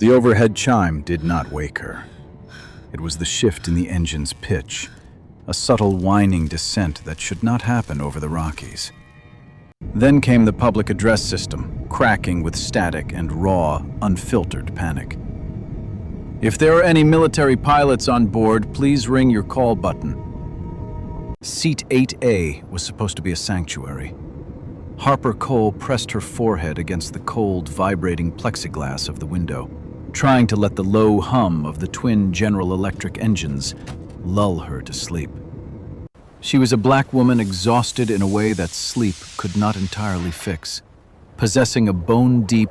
The overhead chime did not wake her. It was the shift in the engine's pitch, a subtle whining descent that should not happen over the Rockies. Then came the public address system, cracking with static and raw, unfiltered panic. If there are any military pilots on board, please ring your call button. Seat 8A was supposed to be a sanctuary. Harper Cole pressed her forehead against the cold, vibrating plexiglass of the window, trying to let the low hum of the twin General Electric engines lull her to sleep. She was a black woman exhausted in a way that sleep could not entirely fix, possessing a bone-deep,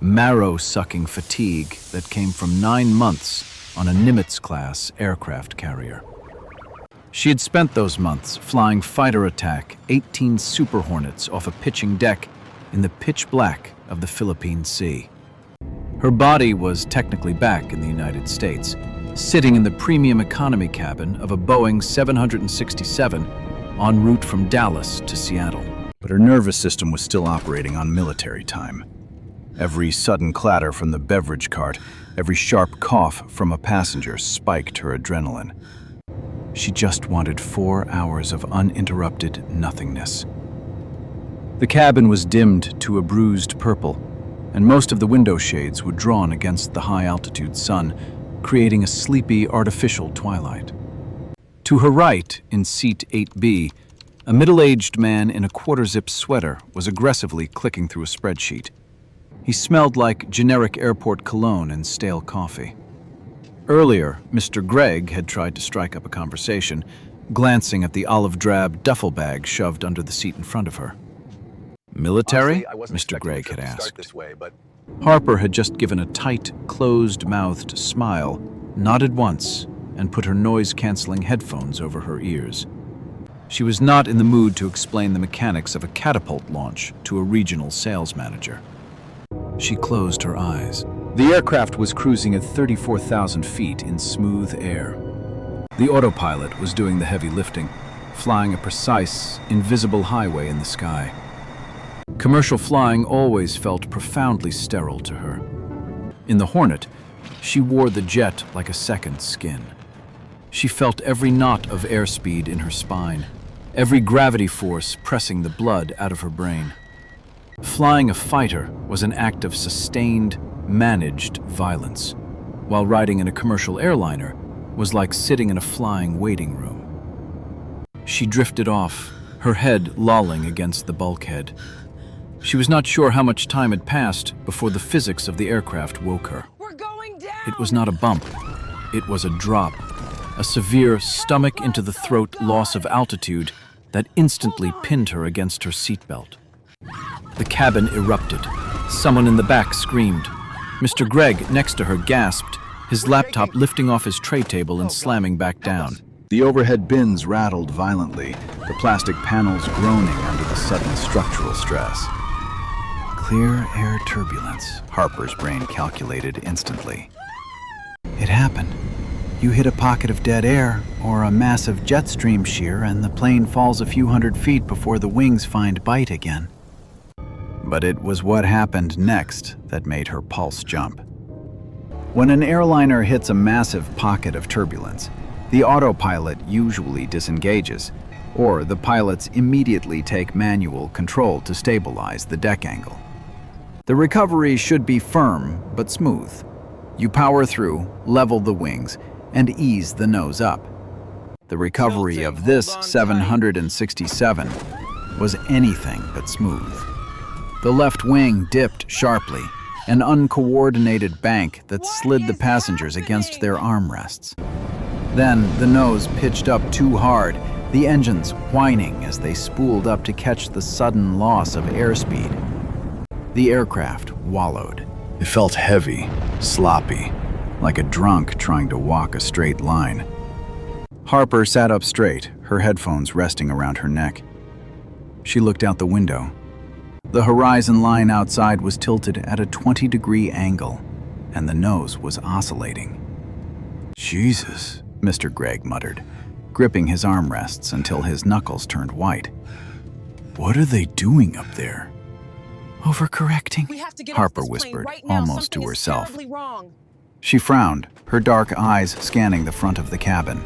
marrow-sucking fatigue that came from 9 months on a Nimitz-class aircraft carrier. She had spent those months flying fighter attack 18 Super Hornets off a pitching deck in the pitch black of the Philippine Sea. Her body was technically back in the United States, sitting in the premium economy cabin of a Boeing 767 en route from Dallas to Seattle. But her nervous system was still operating on military time. Every sudden clatter from the beverage cart, every sharp cough from a passenger spiked her adrenaline. She just wanted 4 hours of uninterrupted nothingness. The cabin was dimmed to a bruised purple, and most of the window shades were drawn against the high-altitude sun, creating a sleepy, artificial twilight. To her right, in seat 8B, a middle-aged man in a quarter-zip sweater was aggressively clicking through a spreadsheet. He smelled like generic airport cologne and stale coffee. Earlier, Mr. Gregg had tried to strike up a conversation, glancing at the olive-drab duffel bag shoved under the seat in front of her. "Military?" Mr. Gregg had asked. Harper had just given a tight, closed-mouthed smile, nodded once, and put her noise-canceling headphones over her ears. She was not in the mood to explain the mechanics of a catapult launch to a regional sales manager. She closed her eyes. The aircraft was cruising at 34,000 feet in smooth air. The autopilot was doing the heavy lifting, flying a precise, invisible highway in the sky. Commercial flying always felt profoundly sterile to her. In the Hornet, she wore the jet like a second skin. She felt every knot of airspeed in her spine, every gravity force pressing the blood out of her brain. Flying a fighter was an act of sustained, managed violence, while riding in a commercial airliner was like sitting in a flying waiting room. She drifted off, her head lolling against the bulkhead. She was not sure how much time had passed before the physics of the aircraft woke her. We're going down! It was not a bump. It was a drop, a severe stomach-into-the-throat loss of altitude that instantly pinned her against her seatbelt. The cabin erupted. Someone in the back screamed. Mr. Gregg, next to her, gasped, his laptop lifting off his tray table and slamming back down. The overhead bins rattled violently, the plastic panels groaning under the sudden structural stress. Clear air turbulence, Harper's brain calculated instantly. It happened. You hit a pocket of dead air, or a massive jet stream shear, and the plane falls a few hundred feet before the wings find bite again. But it was what happened next that made her pulse jump. When an airliner hits a massive pocket of turbulence, the autopilot usually disengages, or the pilots immediately take manual control to stabilize the deck angle. The recovery should be firm but smooth. You power through, level the wings, and ease the nose up. The recovery of this 767 was anything but smooth. The left wing dipped sharply, an uncoordinated bank that slid the passengers against their armrests. Then the nose pitched up too hard, the engines whining as they spooled up to catch the sudden loss of airspeed. The aircraft wallowed. It felt heavy, sloppy, like a drunk trying to walk a straight line. Harper sat up straight, her headphones resting around her neck. She looked out the window. The horizon line outside was tilted at a 20-degree angle, and the nose was oscillating. "Jesus," Mr. Gregg muttered, gripping his armrests until his knuckles turned white. "What are they doing up there?" Overcorrecting, We have to get Harper off this plane whispered, right now. almost Something to is herself. terribly wrong. She frowned, her dark eyes scanning the front of the cabin.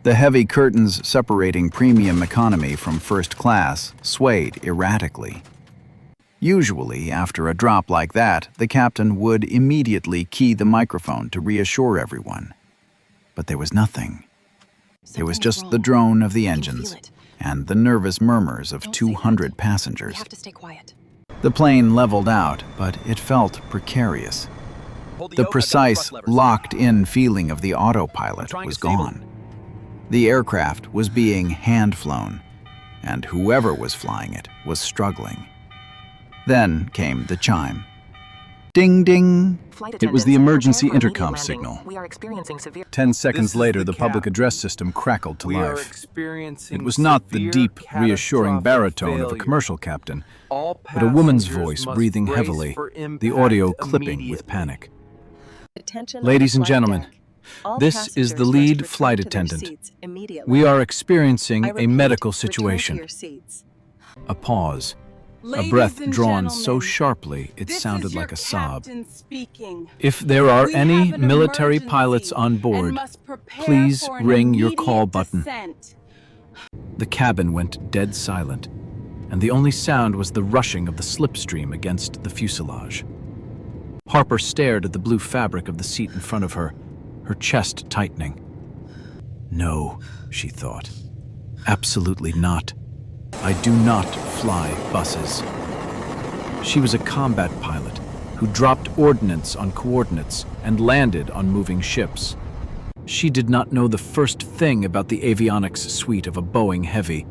The heavy curtains separating premium economy from first class swayed erratically. Usually, after a drop like that, the captain would immediately key the microphone to reassure everyone. But there was nothing. There was just the drone of the engines and the nervous murmurs of 200 passengers. We have to stay quiet. The plane leveled out, but it felt precarious. The precise, locked-in feeling of the autopilot was gone. The aircraft was being hand-flown, and whoever was flying it was struggling. Then came the chime. Ding, ding. It was the emergency intercom landing. signal. We are experiencing severe 10 seconds is later, the the public cap. address system crackled to We are life. experiencing It was not the severe deep, reassuring catastrophic baritone of a failure. commercial captain, All but a woman's passengers voice must breathing brace heavily, for the impact audio clipping with immediately. panic. Attention Ladies on and the flight gentlemen, deck. All this is the passengers lead must flight return to their attendant. seats immediately. We are experiencing I a repeat, medical return to situation. your seats. A pause. A Ladies breath and drawn so gentlemen, sharply it this sounded is your like a sob. captain speaking. If there are We any have an military emergency pilots on and board, must prepare please for an ring your call immediate button. descent. The cabin went dead silent, and the only sound was the rushing of the slipstream against the fuselage. Harper stared at the blue fabric of the seat in front of her, her chest tightening. No, she thought. Absolutely not. I do not fly buses. She was a combat pilot who dropped ordnance on coordinates and landed on moving ships. She did not know the first thing about the avionics suite of a Boeing Heavy,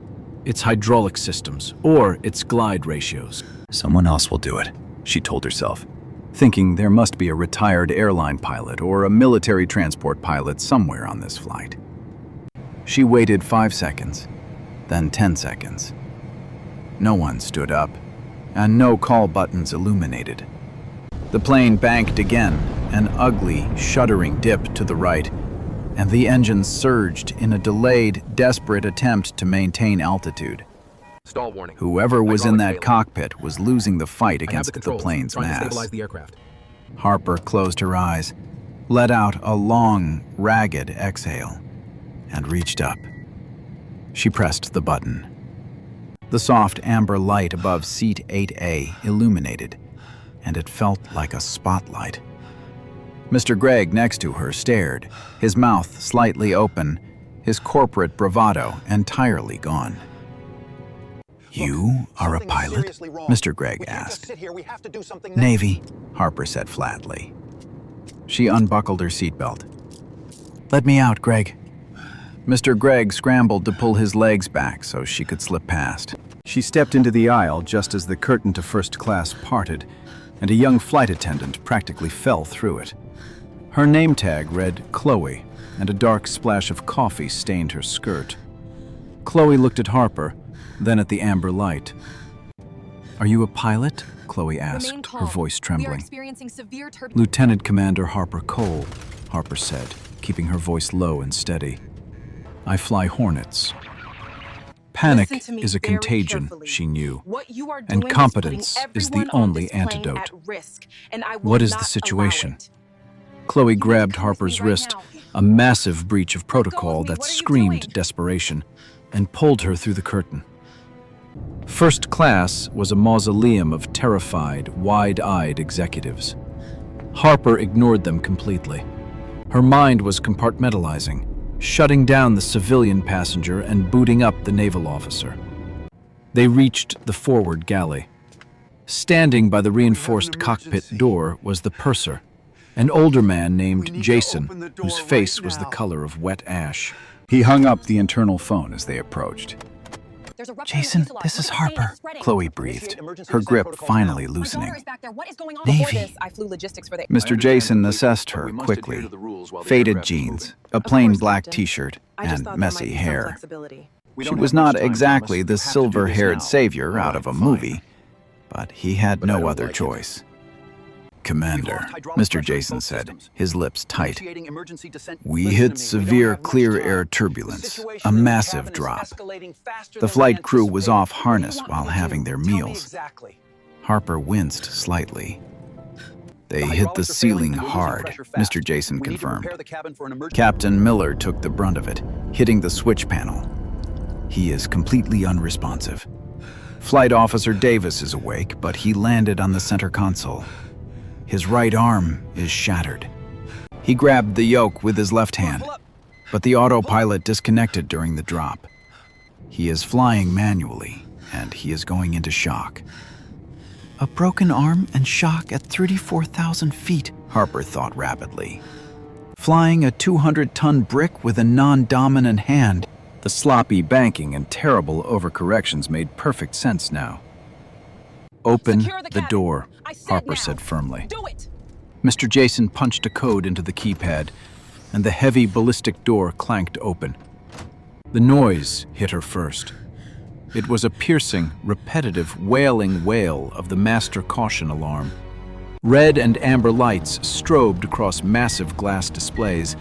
its hydraulic systems, or its glide ratios. Someone else will do it, she told herself, thinking there must be a retired airline pilot or a military transport pilot somewhere on this flight. She waited 5 seconds, then 10 seconds. No one stood up, and no call buttons illuminated. The plane banked again, an ugly, shuddering dip to the right, and the engines surged in a delayed, desperate attempt to maintain altitude. Stall warning. Whoever was in that Hydraulics cockpit was losing the fight I have against the controls. plane's Trying to mass. stabilize the aircraft. Harper closed her eyes, let out a long, ragged exhale, and reached up. She pressed the button. The soft amber light above seat 8A illuminated, and it felt like a spotlight. Mr. Gregg next to her stared, his mouth slightly open, his corporate bravado entirely gone. You are a pilot? Mr. Gregg asked. Navy, Harper said flatly. She unbuckled her seatbelt. Let me out, Gregg. Mr. Gregg scrambled to pull his legs back so she could slip past. She stepped into the aisle just as the curtain to first class parted, and a young flight attendant practically fell through it. Her name tag read Chloe, and a dark splash of coffee stained her skirt. Chloe looked at Harper, then at the amber light. Are you a pilot? Chloe asked, her voice We are trembling. experiencing severe turbulence. Lieutenant Commander Harper Cole, Harper said, keeping her voice low and steady. I fly Hornets. Panic Listen to me is a very contagion, carefully. she knew. What you are And doing competence is is putting the everyone on only this plane antidote. at risk, and I will What is not the allow situation? it. Chloe need to grabbed come with me Harper's right wrist, now. a massive breach of Let go of protocol me. that What are you screamed doing? desperation, and pulled her through the curtain. First class was a mausoleum of terrified, wide-eyed executives. Harper ignored them completely. Her mind was compartmentalizing, shutting down the civilian passenger and booting up the naval officer. They reached the forward galley. Standing by the reinforced cockpit door was the purser, an older man named Jason, whose face was the color of wet ash. He hung up the internal phone as they approached. There's a rupture in the Jason, fuselage. this is Look at the plane, Harper, it's spreading. Chloe breathed, her grip finally My loosening. daughter is back there. What is going on? Navy. Before this, I flew logistics for the Mr. Jason assessed her quickly. Faded jeans, a plain black t-shirt, I just and thought there might many be some hair. flexibility. She was not exactly the silver-haired savior out of a movie, but he had no other choice. Commander, Mr. Jason said, his lips tight. We hit severe clear air turbulence, a massive drop. The flight crew was off harness while having their meals. Harper winced slightly. They hit the ceiling hard, Mr. Jason confirmed. Captain Miller took the brunt of it, hitting the switch panel. He is completely unresponsive. Flight Officer Davis is awake, but he landed on the center console. His right arm is shattered. He grabbed the yoke with his left hand, but the autopilot disconnected during the drop. He is flying manually, and he is going into shock. A broken arm and shock at 34,000 feet, Harper thought rapidly. Flying a 200-ton brick with a non-dominant hand. The sloppy banking and terrible overcorrections made perfect sense now. Open Secure the cabin. door, I said Harper now. said firmly. Do it! Mr. Jason punched a code into the keypad, and the heavy ballistic door clanked open. The noise hit her first. It was a piercing, repetitive, wailing wail of the master caution alarm. Red and amber lights strobed across massive glass displays,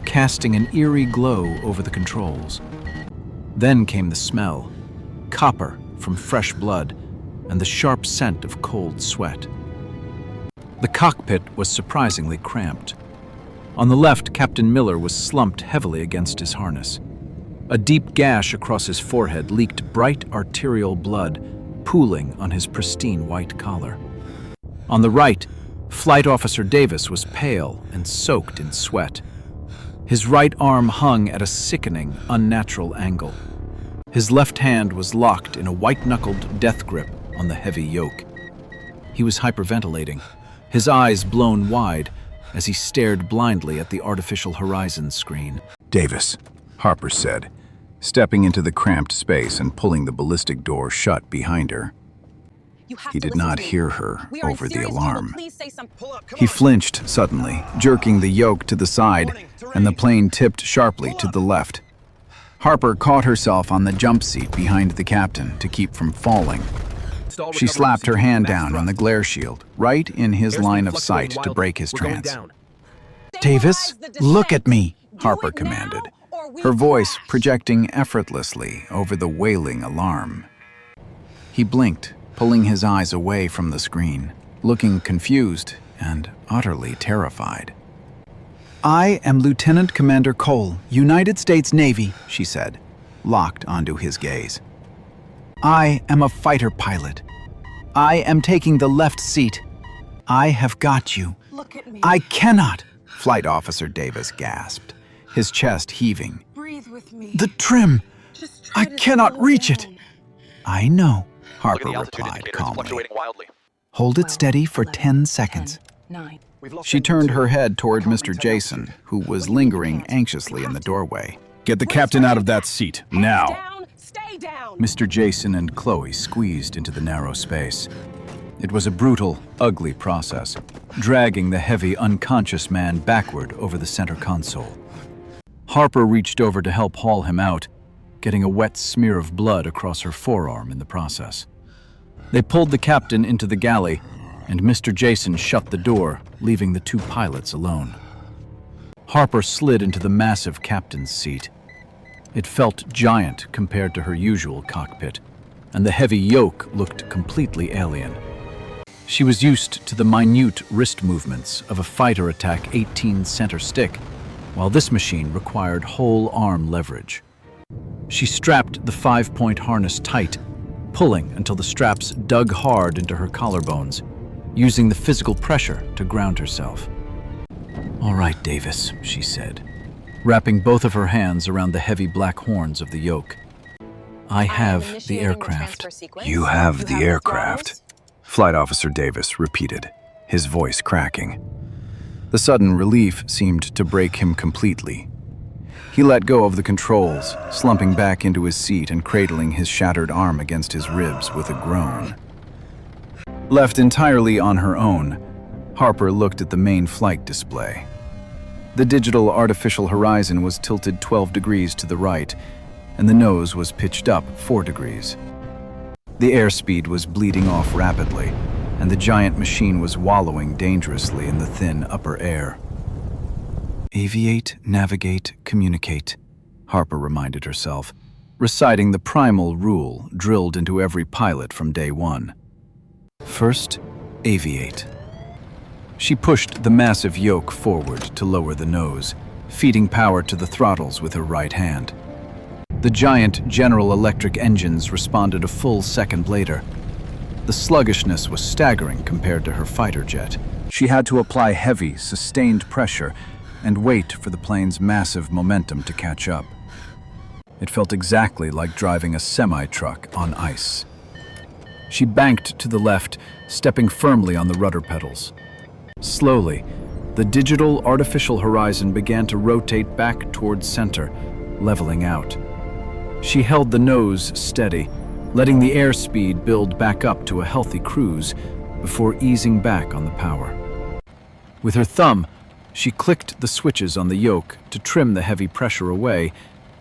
casting an eerie glow over the controls. Then came the smell, copper from fresh blood, and the sharp scent of cold sweat. The cockpit was surprisingly cramped. On the left, Captain Miller was slumped heavily against his harness. A deep gash across his forehead leaked bright arterial blood, pooling on his pristine white collar. On the right, Flight Officer Davis was pale and soaked in sweat. His right arm hung at a sickening, unnatural angle. His left hand was locked in a white-knuckled death grip on the heavy yoke. He was hyperventilating, his eyes blown wide as he stared blindly at the artificial horizon screen. Davis, Harper said, stepping into the cramped space and pulling the ballistic door shut behind her. You have He to did listen not to me. hear her We are in over the serious alarm. trouble. Please say something. He flinched suddenly, jerking the yoke to the side, and the plane tipped sharply to the left. Harper caught herself on the jump seat behind the captain to keep from falling. She slapped her hand down on the glare shield, right in his line of sight to break his trance. Davis, look at me, Harper commanded, her voice projecting effortlessly over the wailing alarm. He blinked, pulling his eyes away from the screen, looking confused and utterly terrified. I am Lieutenant Commander Cole, United States Navy, she said, locked onto his gaze. I am a fighter pilot. I am taking the left seat. I have got you. Look at me. I cannot, Flight Officer Davis gasped, his chest heaving. Breathe with me. The trim! Just try I to cannot slow reach it. down. I know, Harper Look at the altitude replied indicator, it's calmly. fluctuating wildly. Hold it steady for 10 seconds. 9. She turned her head toward Mr. Jason, who was lingering anxiously in the doorway. Get the captain out of that seat, now. Down. Stay down. Mr. Jason and Chloe squeezed into the narrow space. It was a brutal, ugly process, dragging the heavy, unconscious man backward over the center console. Harper reached over to help haul him out, getting a wet smear of blood across her forearm in the process. They pulled the captain into the galley, and Mr. Jason shut the door, leaving the two pilots alone. Harper slid into the massive captain's seat. It felt giant compared to her usual cockpit, and the heavy yoke looked completely alien. She was used to the minute wrist movements of a fighter attack 18 center stick, while this machine required whole arm leverage. She strapped the 5-point harness tight, pulling until the straps dug hard into her collarbones, using the physical pressure to ground herself. All right, Davis, she said, wrapping both of her hands around the heavy black horns of the yoke. I have the Initiating aircraft. transfer sequence. You have the the aircraft, throttles. Flight Officer Davis repeated, his voice cracking. The sudden relief seemed to break him completely. He let go of the controls, slumping back into his seat and cradling his shattered arm against his ribs with a groan. Left entirely on her own, Harper looked at the main flight display. The digital artificial horizon was tilted 12 degrees to the right, and the nose was pitched up 4 degrees. The airspeed was bleeding off rapidly, and the giant machine was wallowing dangerously in the thin upper air. Aviate, navigate, communicate, Harper reminded herself, reciting the primal rule drilled into every pilot from day one. First, aviate. She pushed the massive yoke forward to lower the nose, feeding power to the throttles with her right hand. The giant General Electric engines responded a full second later. The sluggishness was staggering compared to her fighter jet. She had to apply heavy, sustained pressure and wait for the plane's massive momentum to catch up. It felt exactly like driving a semi-truck on ice. She banked to the left, stepping firmly on the rudder pedals. Slowly, the digital artificial horizon began to rotate back towards center, leveling out. She held the nose steady, letting the airspeed build back up to a healthy cruise before easing back on the power. With her thumb, she clicked the switches on the yoke to trim the heavy pressure away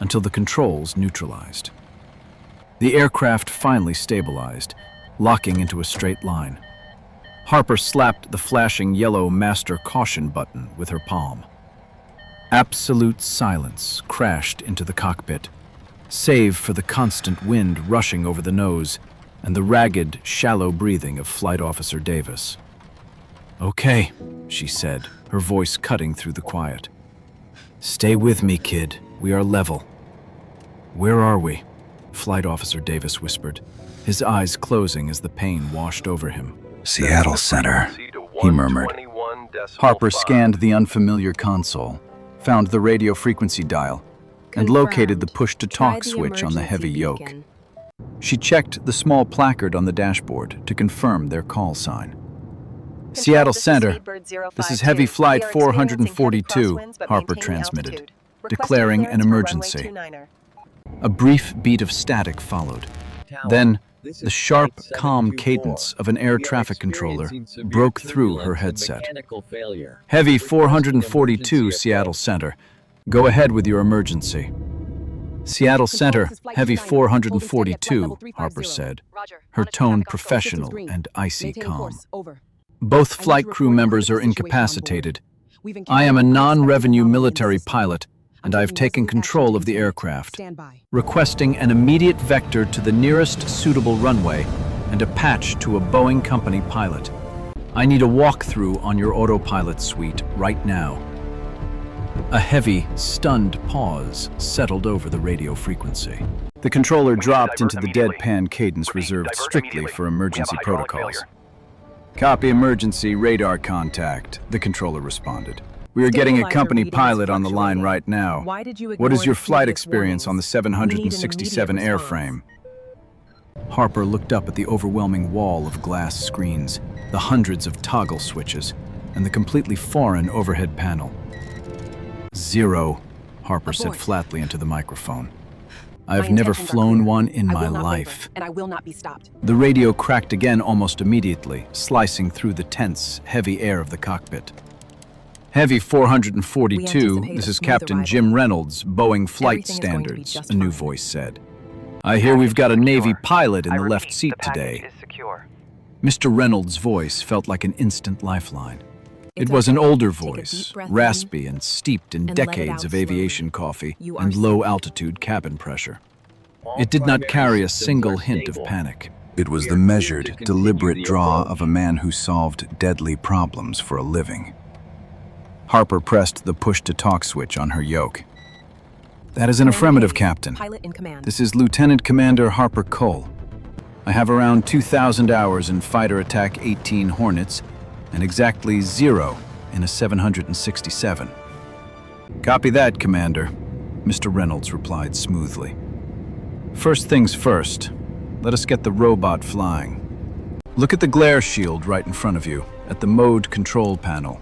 until the controls neutralized. The aircraft finally stabilized, locking into a straight line. Harper slapped the flashing yellow master caution button with her palm. Absolute silence crashed into the cockpit, save for the constant wind rushing over the nose and the ragged, shallow breathing of Flight Officer Davis. "Okay," she said, her voice cutting through the quiet. "Stay with me, kid. We are level." "Where are we?" Flight Officer Davis whispered, his eyes closing as the pain washed over him. "Seattle Center," he murmured. Harper scanned the unfamiliar console, found the radio frequency dial, and located the push-to-talk switch on the heavy yoke. She checked the small placard on the dashboard to confirm their call sign. "Seattle Center, this is Heavy Flight 442, Harper transmitted, declaring an emergency. A brief beat of static followed. Then, the sharp, calm cadence of an air traffic controller broke through her headset. "Heavy 442, Seattle Center. Go ahead with your emergency." "Seattle Center, Heavy 442, Harper said, her tone professional and icy calm. "Both flight crew members are incapacitated. I am a non-revenue military pilot, and I have taken control of the aircraft, requesting an immediate vector to the nearest suitable runway and a patch to a Boeing company pilot. I need a walkthrough on your autopilot suite right now." A heavy, stunned pause settled over the radio frequency. The controller dropped into the deadpan cadence reserved strictly for emergency protocols. "Copy emergency radar contact," the controller responded. "We are getting a company pilot on the line right now. What is your flight experience on the 767 airframe?" Harper looked up at the overwhelming wall of glass screens, the hundreds of toggle switches, and the completely foreign overhead panel. "Zero," Harper said flatly into the microphone. "I have never flown one in my life." And I will not be stopped. The radio cracked again almost immediately, slicing through the tense, heavy air of the cockpit. "Heavy 442, this is Captain Jim Reynolds, Boeing Flight Standards," a new voice said. "I hear we've got a Navy pilot in the left seat today." Mr. Reynolds' voice felt like an instant lifeline. It was an older voice, raspy and steeped in decades of aviation coffee and low-altitude cabin pressure. It did not carry a single hint of panic. It was the measured, deliberate draw of a man who solved deadly problems for a living. Harper pressed the push-to-talk switch on her yoke. "That is an affirmative, Captain. Pilot in command. This is Lieutenant Commander Harper Cole. I have around 2,000 hours in Fighter Attack 18 Hornets and exactly 0 in a 767. "Copy that, Commander," Mr. Reynolds replied smoothly. "First things first, let us get the robot flying. Look at the glare shield right in front of you, at the mode control panel."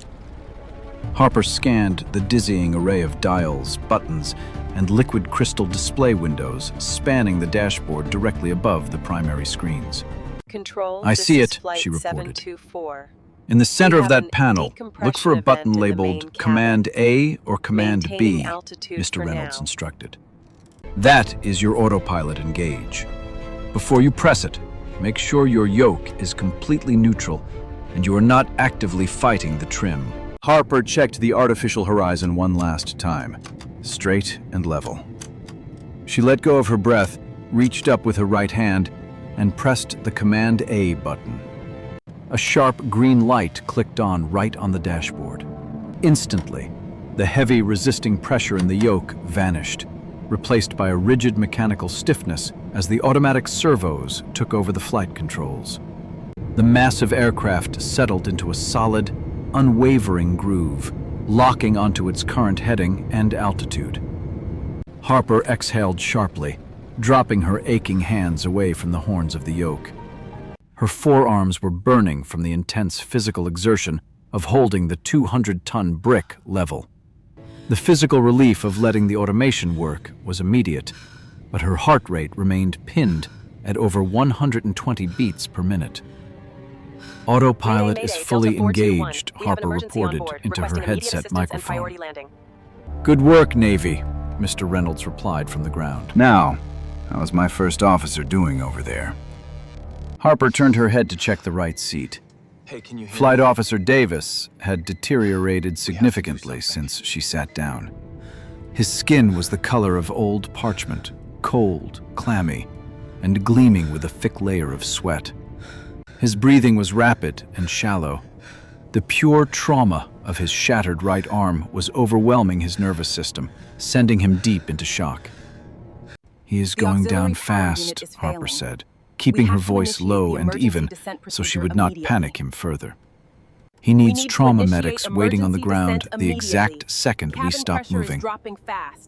Harper scanned the dizzying array of dials, buttons, and liquid crystal display windows spanning the dashboard directly above the primary screens. Control, "I see this is it," Flight she reported. 724. In the center We of have that an panel, look for a decompression button event in the main labeled cabin. Command A or Command B, Maintaining altitude Mr. for Reynolds now. instructed. That is your autopilot engage. Before you press it, make sure your yoke is completely neutral and you are not actively fighting the trim. Harper checked the artificial horizon one last time, straight and level. She let go of her breath, reached up with her right hand, and pressed the Command A button. A sharp green light clicked on right on the dashboard. Instantly, the heavy resisting pressure in the yoke vanished, replaced by a rigid mechanical stiffness as the automatic servos took over the flight controls. The massive aircraft settled into a solid, unwavering groove, locking onto its current heading and altitude. Harper exhaled sharply, dropping her aching hands away from the horns of the yoke. Her forearms were burning from the intense physical exertion of holding the 200-ton brick level. The physical relief of letting the automation work was immediate, but her heart rate remained pinned at over 120 beats per minute. Autopilot is fully engaged, Harper reported into her headset microphone. Good work, Navy, Mr. Reynolds replied from the ground. Now, how's my first officer doing over there? Harper turned her head to check the right seat. Flight Officer Davis had deteriorated significantly since she sat down. His skin was the color of old parchment, cold, clammy, and gleaming with a thick layer of sweat. His breathing was rapid and shallow. The pure trauma of his shattered right arm was overwhelming his nervous system, sending him deep into shock. He is going down fast, Harper said, keeping her voice low and even so she would not panic him further. He needs trauma medics waiting on the ground the exact second we stop moving.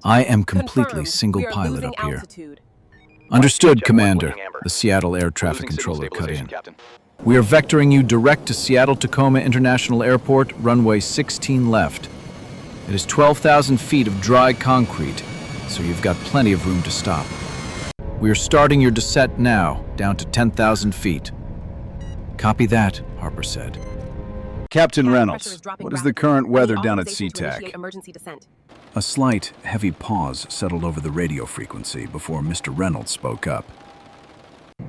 I am completely single pilot up here. Understood, Commander, the Seattle air traffic controller cut in. We are vectoring you direct to Seattle-Tacoma International Airport, runway 16 left. It is 12,000 feet of dry concrete, so you've got plenty of room to stop. We are starting your descent now, down to 10,000 feet. Copy that, Harper said. Captain Reynolds, what is the current weather down at SeaTac? A slight, heavy pause settled over the radio frequency before Mr. Reynolds spoke up.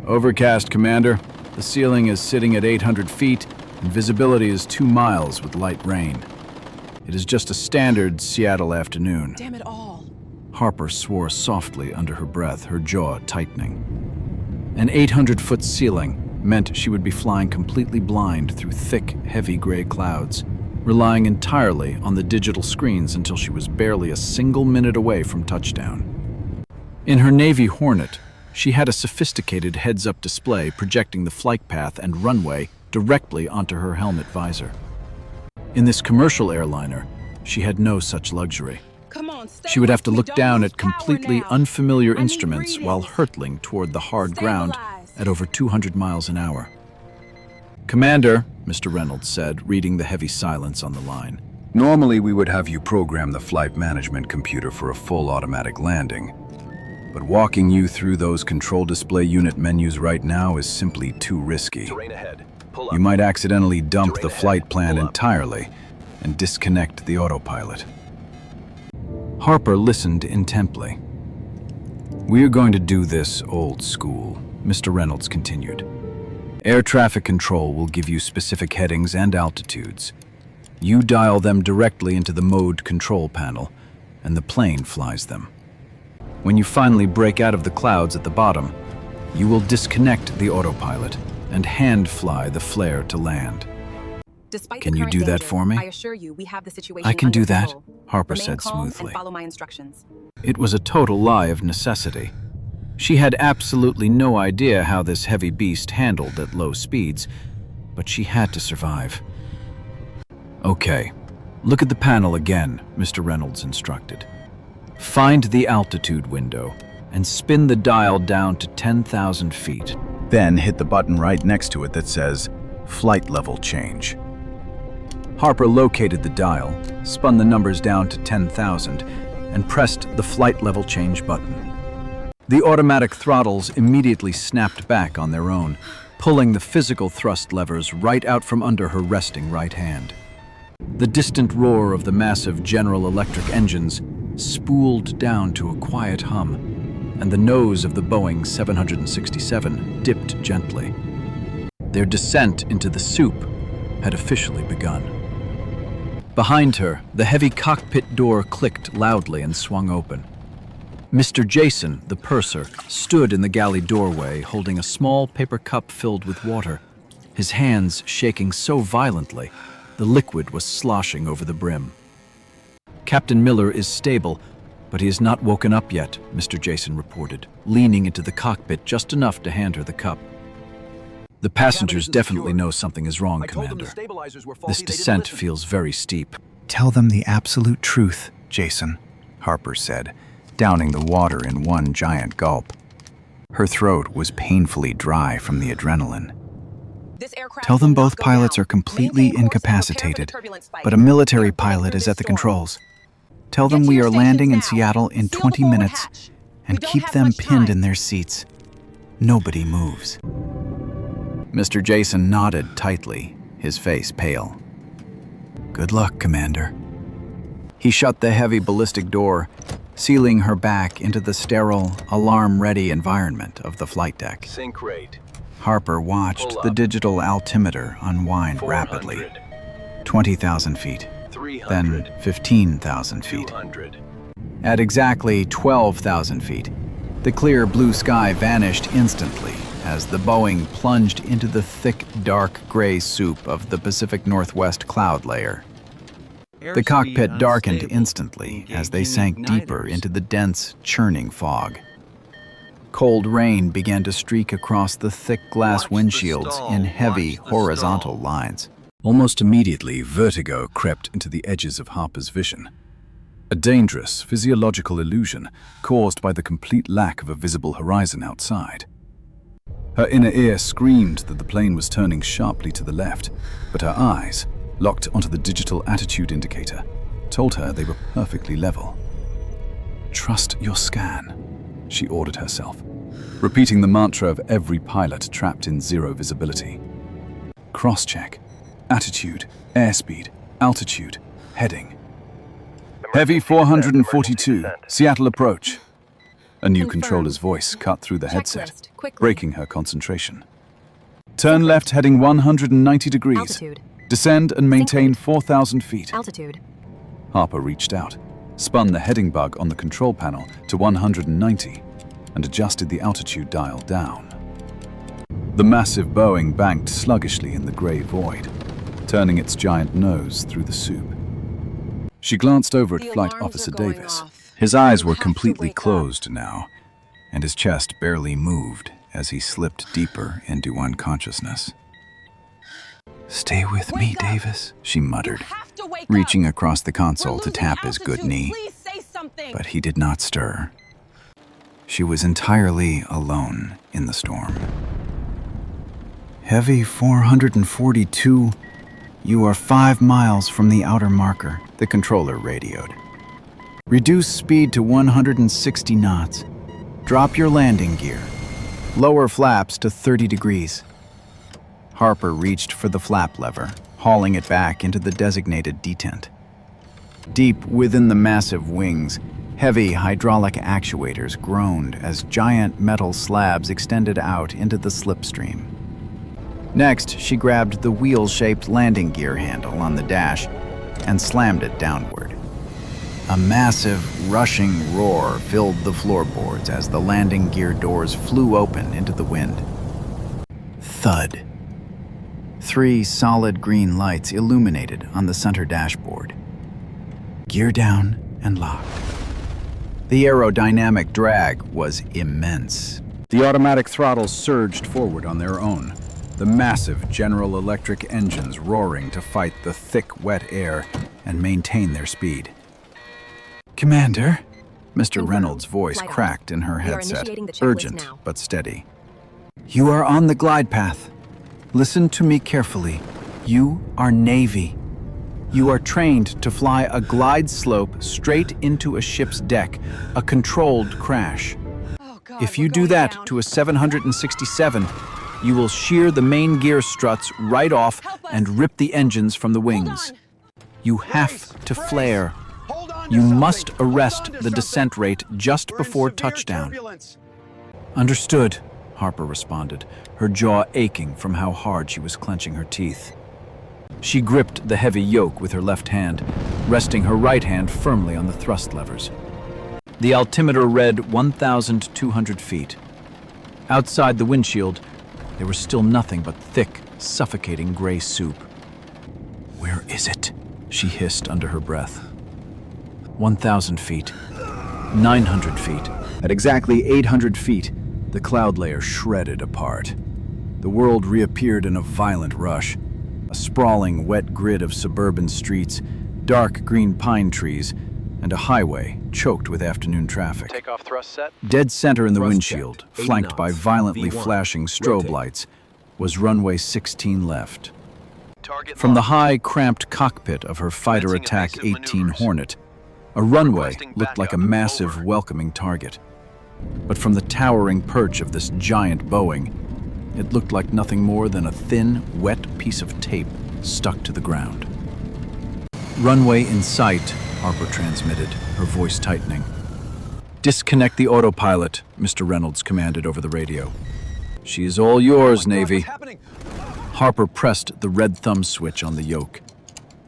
Overcast, Commander. The ceiling is sitting at 800 feet, and visibility is 2 miles with light rain. It is just a standard Seattle afternoon. Damn it all. Harper swore softly under her breath, her jaw tightening. An 800-foot ceiling meant she would be flying completely blind through thick, heavy gray clouds, relying entirely on the digital screens until she was barely a single minute away from touchdown. In her Navy Hornet, she had a sophisticated heads-up display projecting the flight path and runway directly onto her helmet visor. In this commercial airliner, she had no such luxury. Come on, She would have to look down at completely unfamiliar instruments while hurtling toward the hard ground at over 200 miles an hour. Commander, Mr. Reynolds said, reading the heavy silence on the line. Normally we would have you program the flight management computer for a full automatic landing. But walking you through those control display unit menus right now is simply too risky. You might accidentally dump the flight plan entirely and disconnect the autopilot. Harper listened intently. We are going to do this old school, Mr. Reynolds continued. Air traffic control will give you specific headings and altitudes. You dial them directly into the mode control panel, and the plane flies them. When you finally break out of the clouds at the bottom, you will disconnect the autopilot and hand fly the flare to land. Can you do that for me? I assure you, we have the situation I can under do that, control. Harper Remain said calm and smoothly. follow my instructions. It was a total lie of necessity. She had absolutely no idea how this heavy beast handled at low speeds, but she had to survive. Okay, look at the panel again, Mr. Reynolds instructed. Find the altitude window and spin the dial down to 10,000 feet. Then hit the button right next to it that says Flight Level Change. Harper located the dial, spun the numbers down to 10,000, and pressed the flight level change button. The automatic throttles immediately snapped back on their own, pulling the physical thrust levers right out from under her resting right hand. The distant roar of the massive General Electric engines spooled down to a quiet hum, and the nose of the Boeing 767 dipped gently. Their descent into the soup had officially begun. Behind her, the heavy cockpit door clicked loudly and swung open. Mr. Jason, the purser, stood in the galley doorway holding a small paper cup filled with water, his hands shaking so violently, the liquid was sloshing over the brim. "Captain Miller is stable, but he has not woken up yet," Mr. Jason reported, leaning into the cockpit just enough to hand her the cup. "The passengers definitely know something is wrong, Commander. This descent feels very steep." Tell them the absolute truth, Jason, Harper said, downing the water in one giant gulp. Her throat was painfully dry from the adrenaline. Tell them both pilots are completely incapacitated, but a military pilot is at the controls. Tell them we are landing in Seattle in 20 minutes, and keep them pinned in their seats. Nobody moves. Mr. Jason nodded tightly, his face pale. Good luck, Commander. He shut the heavy ballistic door, sealing her back into the sterile, alarm-ready environment of the flight deck. Sync rate. Harper watched the digital altimeter unwind rapidly. 20,000 feet, then 15,000 feet. 200. At exactly 12,000 feet, the clear blue sky vanished instantly as the Boeing plunged into the thick, dark gray soup of the Pacific Northwest cloud layer. The cockpit darkened instantly as they sank deeper into the dense, churning fog. Cold rain began to streak across the thick glass windshields in heavy, horizontal lines. Almost immediately, vertigo crept into the edges of Harper's vision. A dangerous physiological illusion caused by the complete lack of a visible horizon outside. Her inner ear screamed that the plane was turning sharply to the left, but her eyes, locked onto the digital attitude indicator, told her they were perfectly level. "Trust your scan," she ordered herself, repeating the mantra of every pilot trapped in zero visibility. Cross-check. Attitude, airspeed, altitude, heading. Heavy 442, Seattle approach. A new Confirmed. controller's voice cut through the headset, Checklist, quickly. breaking her concentration. Turn left heading 190 degrees. Altitude. Descend and maintain 4,000 feet. Altitude. Harper reached out, spun the heading bug on the control panel to 190, and adjusted the altitude dial down. The massive Boeing banked sluggishly in the gray void, turning its giant nose through the soup. She glanced over at The Flight alarms Officer are going Davis. off. His eyes You were have to completely wake up. closed now, and his chest barely moved as he slipped deeper into unconsciousness. "Stay with me, Wake up. Davis," she muttered, You have to wake reaching up. across the We're console to losing tap his good altitude. knee. Please say something. But he did not stir. She was entirely alone in the storm. Heavy 442, you are 5 miles from the outer marker, the controller radioed. Reduce speed to 160 knots. Drop your landing gear. Lower flaps to 30 degrees. Harper reached for the flap lever, hauling it back into the designated detent. Deep within the massive wings, heavy hydraulic actuators groaned as giant metal slabs extended out into the slipstream. Next, she grabbed the wheel-shaped landing gear handle on the dash and slammed it downward. A massive, rushing roar filled the floorboards as the landing gear doors flew open into the wind. Thud. 3 solid green lights illuminated on the center dashboard. Gear down and locked. The aerodynamic drag was immense. The automatic throttles surged forward on their own, the massive General Electric engines roaring to fight the thick, wet air and maintain their speed. "Commander?" Mr. Confirmed. Reynolds' voice Flight off. cracked in her We are headset, initiating the checklist urgent now. but steady. "You are on the glide path. Listen to me carefully. You are Navy. You are trained to fly a glide slope straight into a ship's deck, a controlled crash. Oh, God, If we're you do going that down. to a 767, you will shear the main gear struts right off Help us. and rip the engines from the Hold wings. on. You have to flare. You must arrest the descent rate just before touchdown." "Understood," Harper responded, her jaw aching from how hard she was clenching her teeth. She gripped the heavy yoke with her left hand, resting her right hand firmly on the thrust levers. The altimeter read 1,200 feet. Outside the windshield, there was still nothing but thick, suffocating gray soup. "Where is it?" she hissed under her breath. 1,000 feet. 900 feet. At exactly 800 feet, the cloud layer shredded apart. The world reappeared in a violent rush. A sprawling, wet grid of suburban streets, dark green pine trees, and a highway choked with afternoon traffic. Takeoff thrust set. Dead center in the Thrust windshield, checked. 8 flanked by knots. violently V1. flashing strobe Rotate. lights, was runway 16 left. Target From the locked. high, cramped cockpit of her fighter Commencing attack evasive 18 maneuvers. Hornet, a runway Requesting looked like a backup. massive, Over. welcoming target. But from the towering perch of this giant Boeing, it looked like nothing more than a thin, wet piece of tape stuck to the ground. "Runway in sight," Harper transmitted, her voice tightening. "Disconnect the autopilot," Mr. Reynolds commanded over the radio. "She is all yours, Navy." Harper pressed the red thumb switch on the yoke.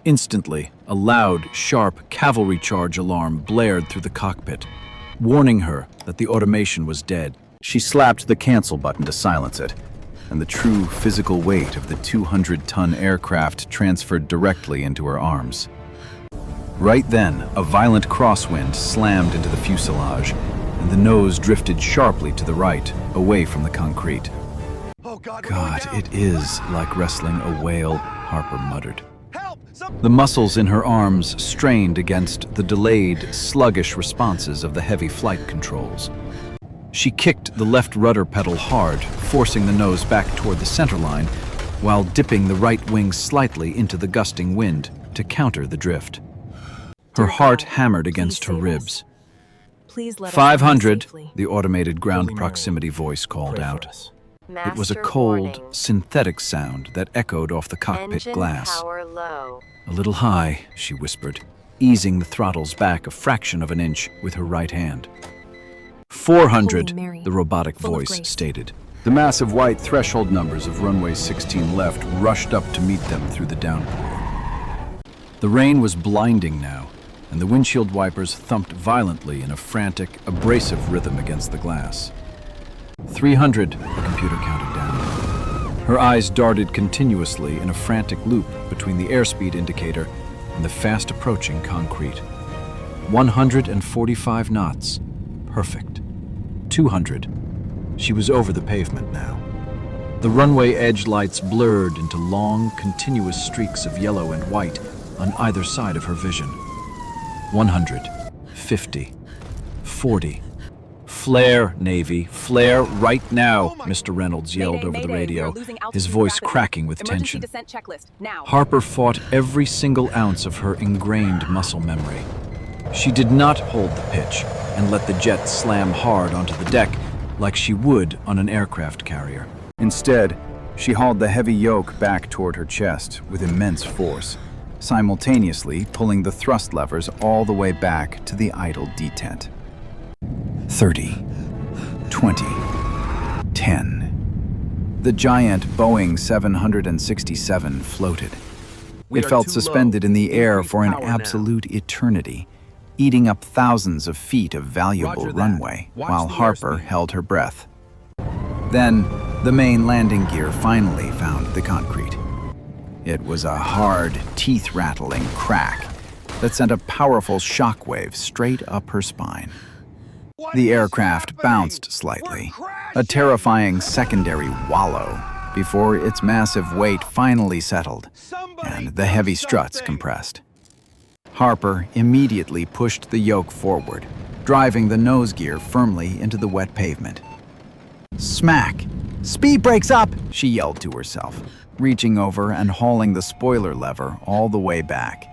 Instantly, a loud, sharp cavalry charge alarm blared through the cockpit, warning her that the automation was dead. She slapped the cancel button to silence it, and the true physical weight of the 200-ton aircraft transferred directly into her arms. Right then, a violent crosswind slammed into the fuselage, and the nose drifted sharply to the right, away from the concrete. "God, it is like wrestling a whale," Harper muttered. The muscles in her arms strained against the delayed, sluggish responses of the heavy flight controls. She kicked the left rudder pedal hard, forcing the nose back toward the center line, while dipping the right wing slightly into the gusting wind to counter the drift. Her heart hammered against her ribs. Please let us 500, safely. the automated ground proximity voice called out. It was a cold, synthetic sound that echoed off the cockpit glass. Power low. "A little high," she whispered, easing the throttles back a fraction of an inch with her right hand. 400, Holy Mary, the robotic full of voice grace. stated. The massive white threshold numbers of runway 16 left rushed up to meet them through the downpour. The rain was blinding now, and the windshield wipers thumped violently in a frantic, abrasive rhythm against the glass. 300, the computer counted down. Her eyes darted continuously in a frantic loop between the airspeed indicator and the fast-approaching concrete. 145 knots. Perfect. 200. She was over the pavement now. The runway edge lights blurred into long, continuous streaks of yellow and white on either side of her vision. 100. 50. 40. "Flare, Navy, flare right now," Mr. Reynolds yelled Mayday, over the mayday, we radio, are losing his altitude voice rapidly. cracking with Emergency tension. descent checklist, now. Harper fought every single ounce of her ingrained muscle memory. She did not hold the pitch and let the jet slam hard onto the deck like she would on an aircraft carrier. Instead, she hauled the heavy yoke back toward her chest with immense force, simultaneously pulling the thrust levers all the way back to the idle detent. 30, 20, 10. The giant Boeing 767 floated. It felt suspended in the air for an absolute eternity, eating up thousands of feet of valuable runway, while Harper held her breath. Then, the main landing gear finally found the concrete. It was a hard, teeth-rattling crack that sent a powerful shockwave straight up her spine. The aircraft bounced slightly, a terrifying secondary wallow, before its massive weight finally settled and the heavy struts compressed. Harper immediately pushed the yoke forward, driving the nose gear firmly into the wet pavement. Smack! "Speed brakes up!" she yelled to herself, reaching over and hauling the spoiler lever all the way back.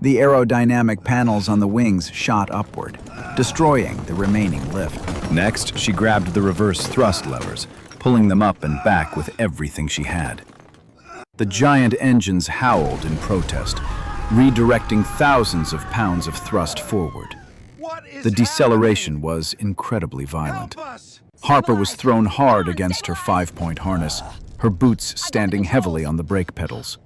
The aerodynamic panels on the wings shot upward, destroying the remaining lift. Next, she grabbed the reverse thrust levers, pulling them up and back with everything she had. The giant engines howled in protest, redirecting thousands of pounds of thrust forward. The deceleration was incredibly violent. Harper was thrown hard against her 5-point harness, her boots standing heavily on the brake pedals.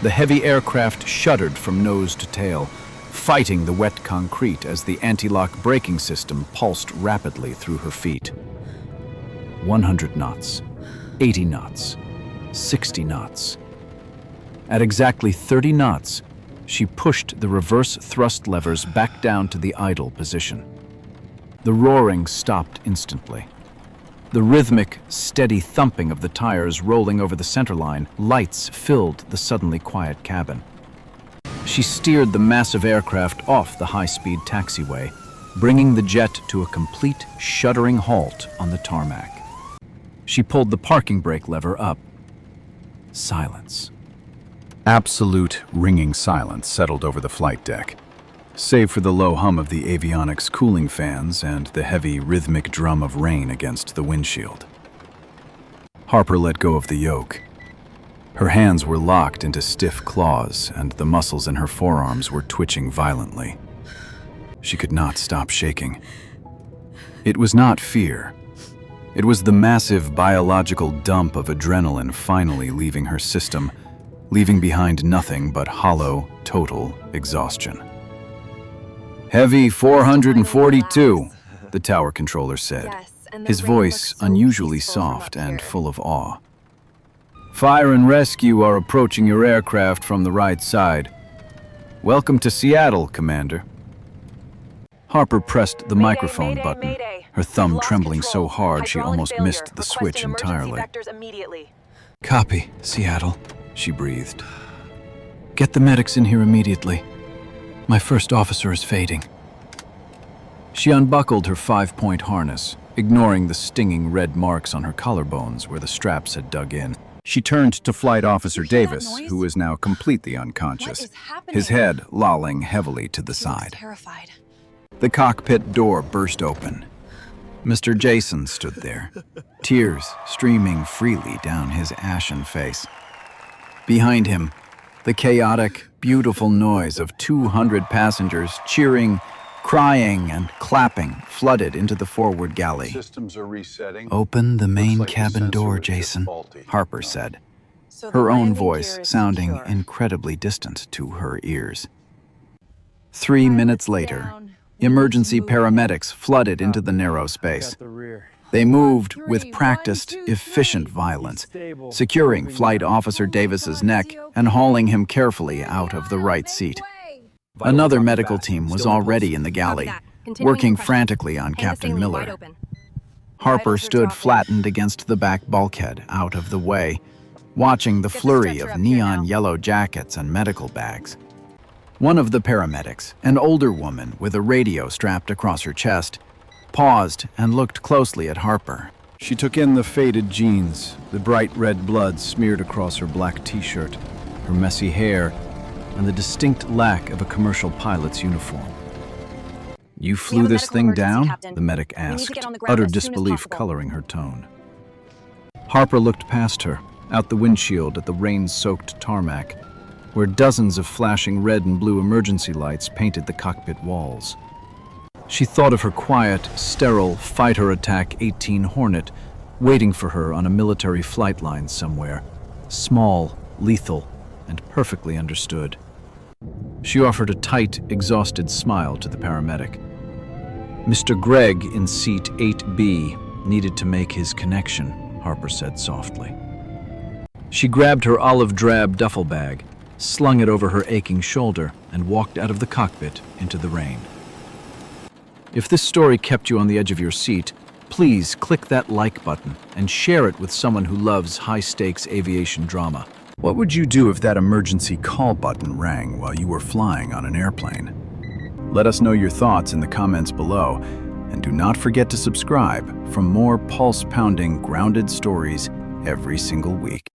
The heavy aircraft shuddered from nose to tail, fighting the wet concrete as the anti-lock braking system pulsed rapidly through her feet. 100 knots, 80 knots, 60 knots. At exactly 30 knots, she pushed the reverse thrust levers back down to the idle position. The roaring stopped instantly. The rhythmic, steady thumping of the tires rolling over the centerline, lights filled the suddenly quiet cabin. She steered the massive aircraft off the high-speed taxiway, bringing the jet to a complete, shuddering halt on the tarmac. She pulled the parking brake lever up. Silence. Absolute, ringing silence settled over the flight deck, save for the low hum of the avionics cooling fans and the heavy, rhythmic drum of rain against the windshield. Harper let go of the yoke. Her hands were locked into stiff claws, and the muscles in her forearms were twitching violently. She could not stop shaking. It was not fear. It was the massive biological dump of adrenaline finally leaving her system, leaving behind nothing but hollow, total exhaustion. "Heavy 442, the tower controller said, his voice unusually soft and full of awe. "Fire and rescue are approaching your aircraft from the right side. Welcome to Seattle, Commander." Harper pressed the microphone button, her thumb trembling so hard she almost missed the switch entirely. "Copy, Seattle," she breathed. "Get the medics in here immediately. My first officer is fading." She unbuckled her 5-point harness, ignoring the stinging red marks on her collarbones where the straps had dug in. She turned to Flight Officer Davis, who was now completely unconscious, his head lolling heavily to the side. Terrified. The cockpit door burst open. Mr. Jason stood there, tears streaming freely down his ashen face. Behind him, the chaotic, beautiful noise of 200 passengers cheering, crying, and clapping flooded into the forward galley. Systems are resetting. "Open the main Looks like the cabin door, sensor is Jason," faulty. Harper said, So the her own landing voice gear is sounding secure. incredibly distant to her ears. 3 minutes later, down. emergency paramedics flooded into the narrow space. They moved with practiced, efficient violence, securing Flight Officer Davis's neck and hauling him carefully out of the right seat. Another medical team was already in the galley, working frantically on Captain Miller. Harper stood flattened against the back bulkhead, out of the way, watching the flurry of neon yellow jackets and medical bags. One of the paramedics, an older woman with a radio strapped across her chest, paused and looked closely at Harper. She took in the faded jeans, the bright red blood smeared across her black t-shirt, her messy hair, and the distinct lack of a commercial pilot's uniform. "You We flew have a this medical thing emergency, down?" Captain. the medic We need to asked, get on the ground utter as soon as disbelief possible. coloring her tone. Harper looked past her, out the windshield at the rain-soaked tarmac, where dozens of flashing red and blue emergency lights painted the cockpit walls. She thought of her quiet, sterile fighter attack 18 Hornet waiting for her on a military flight line somewhere, small, lethal, and perfectly understood. She offered a tight, exhausted smile to the paramedic. "Mr. Gregg in seat 8B needed to make his connection," Harper said softly. She grabbed her olive-drab duffel bag, slung it over her aching shoulder, and walked out of the cockpit into the rain. If this story kept you on the edge of your seat, please click that like button and share it with someone who loves high-stakes aviation drama. What would you do if that emergency call button rang while you were flying on an airplane? Let us know your thoughts in the comments below, and do not forget to subscribe for more pulse-pounding, grounded stories every single week.